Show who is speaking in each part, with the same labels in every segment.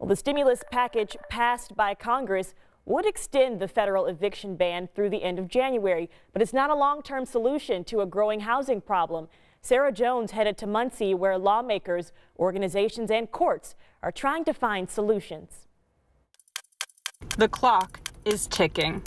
Speaker 1: Well, the stimulus package passed by Congress would extend the federal eviction ban through the end of January, but it's not a long-term solution to a growing housing problem. Sarah Jones headed to Muncie, where lawmakers, organizations, and courts are trying to find solutions.
Speaker 2: The clock is ticking.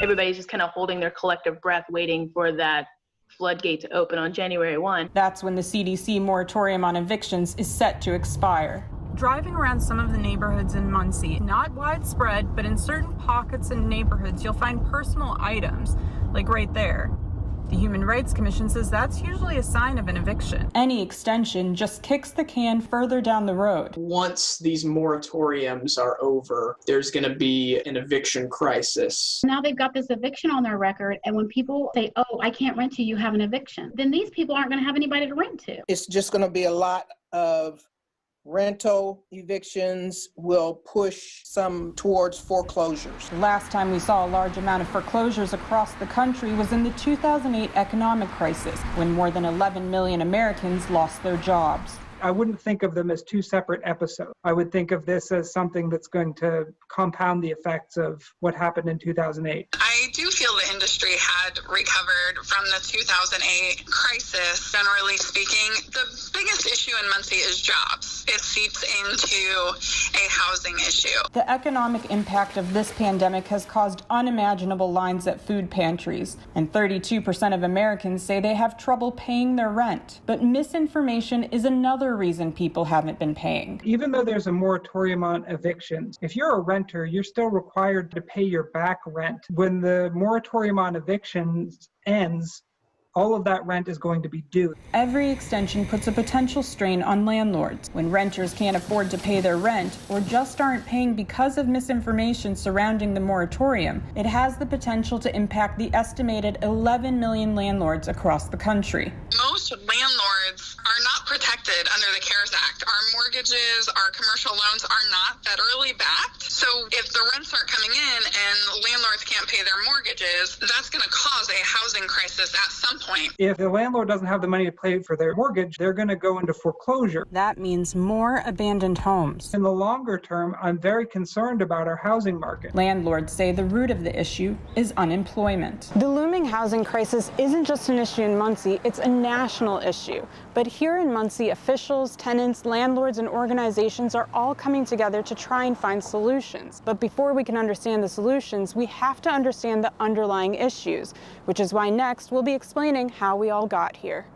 Speaker 3: Everybody's just kind of holding their collective breath, waiting for that floodgate to open on January 1.
Speaker 2: That's when the CDC moratorium on evictions is set to expire. Driving around some of the neighborhoods in Muncie, not widespread, but in certain pockets and neighborhoods, you'll find personal items, like right there. The Human Rights Commission says that's usually a sign of an eviction. Any extension just kicks the can further down the road.
Speaker 4: Once these moratoriums are over, there's going to be an eviction crisis.
Speaker 5: Now they've got this eviction on their record, and when people say, oh, I can't rent to you, you have an eviction, then these people aren't going to have anybody to rent to.
Speaker 6: It's just going to be a lot of rental evictions, will push some towards foreclosures.
Speaker 2: Last time we saw a large amount of foreclosures across the country was in the 2008 economic crisis, when more than 11 million Americans lost their jobs.
Speaker 7: I wouldn't think of them as two separate episodes. I would think of this as something that's going to compound the effects of what happened in 2008.
Speaker 8: I do feel the industry had recovered from the 2008 crisis. Generally speaking, the biggest issue in Muncie is jobs. It seeps into a housing issue.
Speaker 2: The economic impact of this pandemic has caused unimaginable lines at food pantries, and 32% of Americans say they have trouble paying their rent. But misinformation is another reason people haven't been paying.
Speaker 7: Even though there's a moratorium on evictions, if you're a renter, you're still required to pay your back rent. When the moratorium on evictions ends, all of that rent is going to be due.
Speaker 2: Every extension puts a potential strain on landlords. When renters can't afford to pay their rent or just aren't paying because of misinformation surrounding the moratorium, it has the potential to impact the estimated 11 million landlords across the country.
Speaker 8: Most landlords are not protected under the CARES Act. Our mortgages, our commercial loans are not federally backed. So if the rents aren't coming in and landlords can't pay their mortgages, that's going to cause a housing crisis at some point.
Speaker 7: If the landlord doesn't have the money to pay for their mortgage, they're going to go into foreclosure.
Speaker 2: That means more abandoned homes.
Speaker 7: In the longer term, I'm very concerned about our housing market.
Speaker 2: Landlords say the root of the issue is unemployment. The looming housing crisis isn't just an issue in Muncie, it's a national issue. But here in Muncie, officials, tenants, landlords, and organizations are all coming together to try and find solutions. But before we can understand the solutions, we have to understand the underlying issues, which is why next we'll be explaining how we all got here.